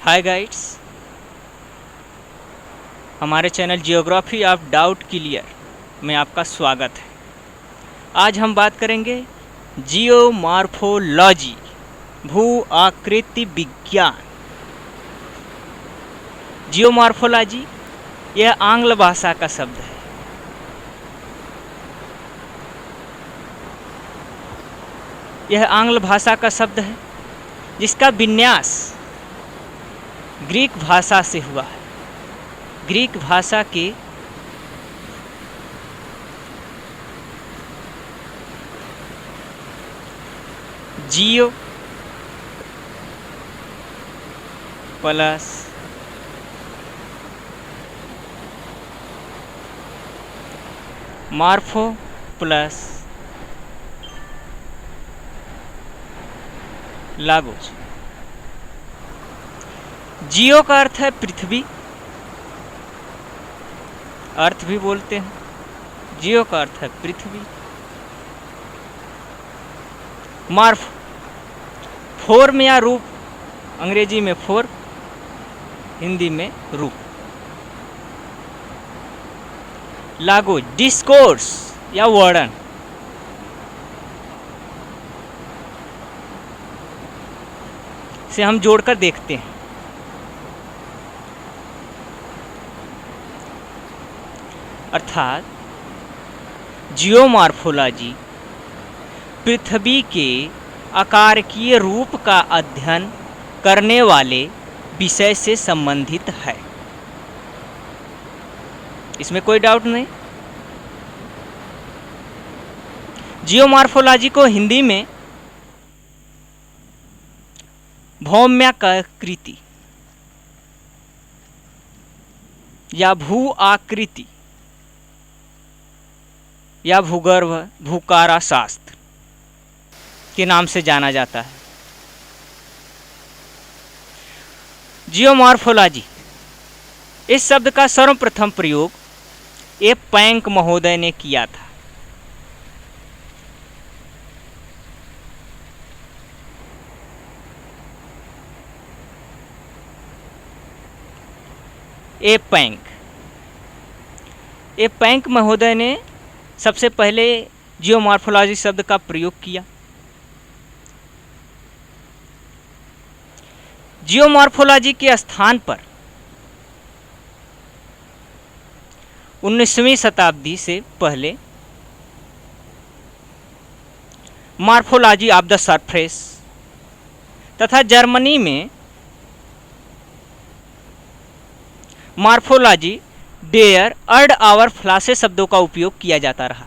हाय guides, हमारे channel geography of doubt clear में आपका स्वागत है। आज हम बात करेंगे जियोमॉर्फोलॉजी, भू आकृति विज्ञान। जियोमॉर्फोलॉजी यह आंग्ल भाषा का शब्द है। यह आंग्ल भाषा का शब्द है जिसका विन्यास ग्रीक भाषा से हुआ है। ग्रीक भाषा के जियो प्लस मॉर्फो प्लस लागोस। जियो का अर्थ है पृथ्वी, अर्थ भी बोलते हैं। जियो का अर्थ है पृथ्वी। मॉर्फ फॉर्म या रूप, अंग्रेजी में फॉर्म, हिंदी में रूप। लागो डिस्कोर्स या वर्णन। से हम जोड़कर देखते हैं। अर्थात जियोमॉर्फोलॉजी पृथ्वी के आकारकीय रूप का अध्ययन करने वाले विषय से संबंधित है। इसमें कोई डाउट नहीं। जियोमॉर्फोलॉजी को हिंदी में भौम्याकृति या भू आकृति या भूगर्भ भूकारा शास्त्र के नाम से जाना जाता है। जियोमॉर्फोलॉजी इस शब्द का सर्वप्रथम प्रयोग ए पैंक महोदय ने किया था। ए पैंक महोदय ने सबसे पहले जियोमॉर्फोलॉजी शब्द का प्रयोग किया। जियोमॉर्फोलॉजी के स्थान पर 19वीं शताब्दी से पहले मॉर्फोलॉजी ऑफ द सरफेस तथा जर्मनी में मॉर्फोलॉजी डेयर अर्ड आवर फ्लासे शब्दों का उपयोग किया जाता रहा।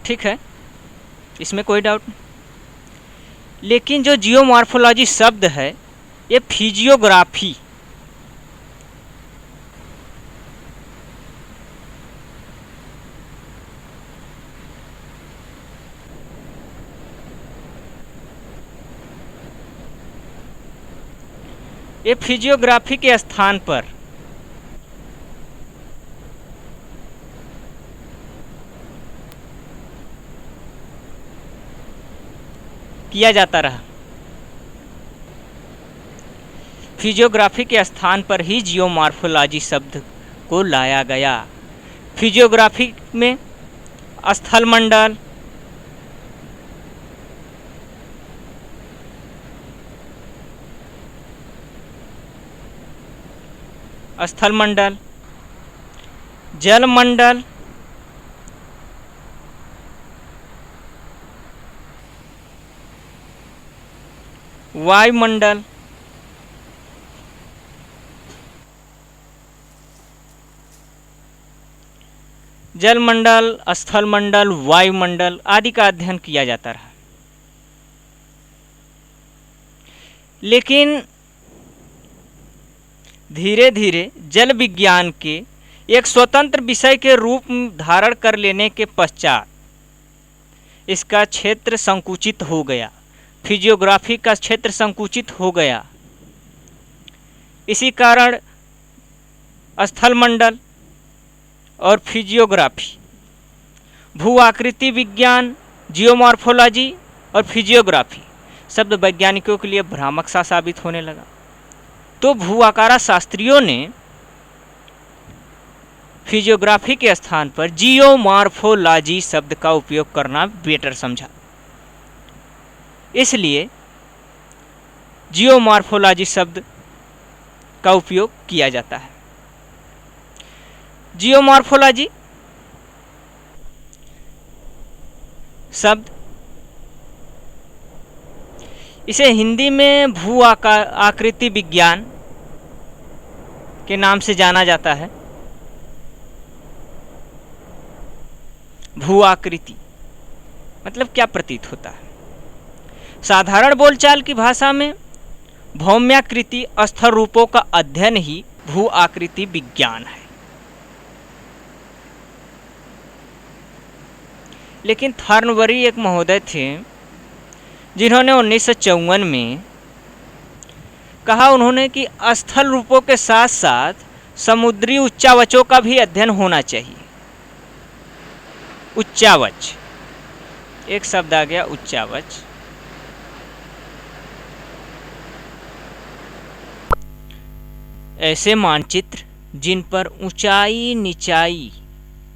ठीक है, इसमें कोई डाउट नहीं। लेकिन जो जियोमॉर्फोलॉजी शब्द है ये फिजियोग्राफी के स्थान पर किया जाता रहा। फिजियोग्राफी के स्थान पर ही जियोमॉर्फोलॉजी शब्द को लाया गया। फिजियोग्राफी में स्थलमंडल, जलमंडल, वायुमंडल, जलमंडल, स्थलमंडल, वायुमंडल आदि का अध्ययन किया जाता रहा। लेकिन धीरे धीरे जल विज्ञान के एक स्वतंत्र विषय के रूप धारण कर लेने के पश्चात इसका क्षेत्र संकुचित हो गया। फिजियोग्राफी का क्षेत्र संकुचित हो गया। इसी कारण स्थलमंडल और फिजियोग्राफी भू आकृति विज्ञान, जियोमॉर्फोलॉजी और फिजियोग्राफी शब्द वैज्ञानिकों के लिए भ्रामक सा साबित होने लगा। तो भू आकारा शास्त्रियों ने फिजियोग्राफी के स्थान पर जियोमॉर्फोलॉजी शब्द का उपयोग करना बेटर समझा। इसलिए जियोमॉर्फोलॉजी शब्द का उपयोग किया जाता है। जियोमॉर्फोलॉजी शब्द, इसे हिंदी में भू आकृति विज्ञान के नाम से जाना जाता है। भू आकृति मतलब क्या प्रतीत होता है? साधारण बोलचाल की भाषा में भौम्याकृति स्थल रूपों का अध्ययन ही भू आकृति विज्ञान है। लेकिन थॉर्नबरी एक महोदय थे जिन्होंने 1954 में कहा उन्होंने कि स्थल रूपों के साथ साथ समुद्री उच्चावचों का भी अध्ययन होना चाहिए। उच्चावच, एक शब्द आ गया उच्चावच। ऐसे मानचित्र जिन पर ऊंचाई, निचाई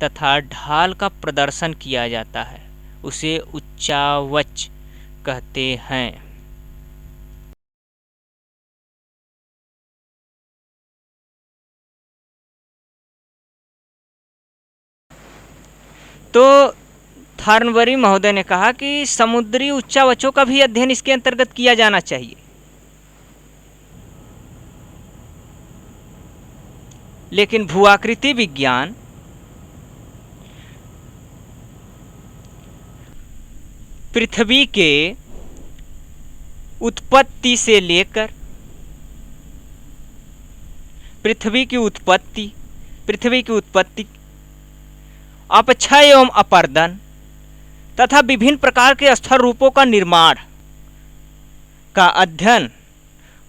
तथा ढाल का प्रदर्शन किया जाता है उसे उच्चावच कहते हैं। तो थॉर्नबरी महोदय ने कहा कि समुद्री उच्चावचों का भी अध्ययन इसके अंतर्गत किया जाना चाहिए। लेकिन भू आकृति विज्ञान पृथ्वी के उत्पत्ति से लेकर पृथ्वी की उत्पत्ति, अपक्षय एवं अपर्दन तथा विभिन्न प्रकार के स्थल रूपों का निर्माण का अध्ययन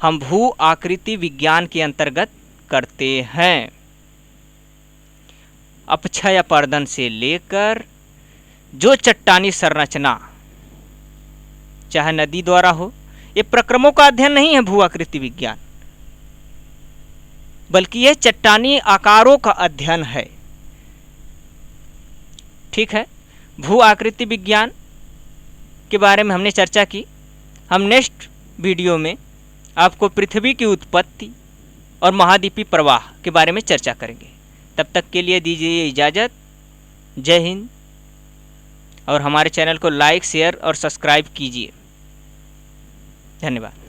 हम भू आकृति विज्ञान के अंतर्गत करते हैं। अपक्षय अपर्दन से लेकर जो चट्टानी संरचना चाहे नदी द्वारा हो, ये प्रक्रमों का अध्ययन नहीं है भू आकृति विज्ञान, बल्कि यह चट्टानी आकारों का अध्ययन है। ठीक है, भू आकृति विज्ञान के बारे में हमने चर्चा की। हम नेक्स्ट वीडियो में आपको पृथ्वी की उत्पत्ति और महाद्वीपीय प्रवाह के बारे में चर्चा करेंगे। तब तक के लिए दीजिए इजाज़त। जय हिंद। और हमारे चैनल को लाइक, शेयर और सब्सक्राइब कीजिए। धन्यवाद।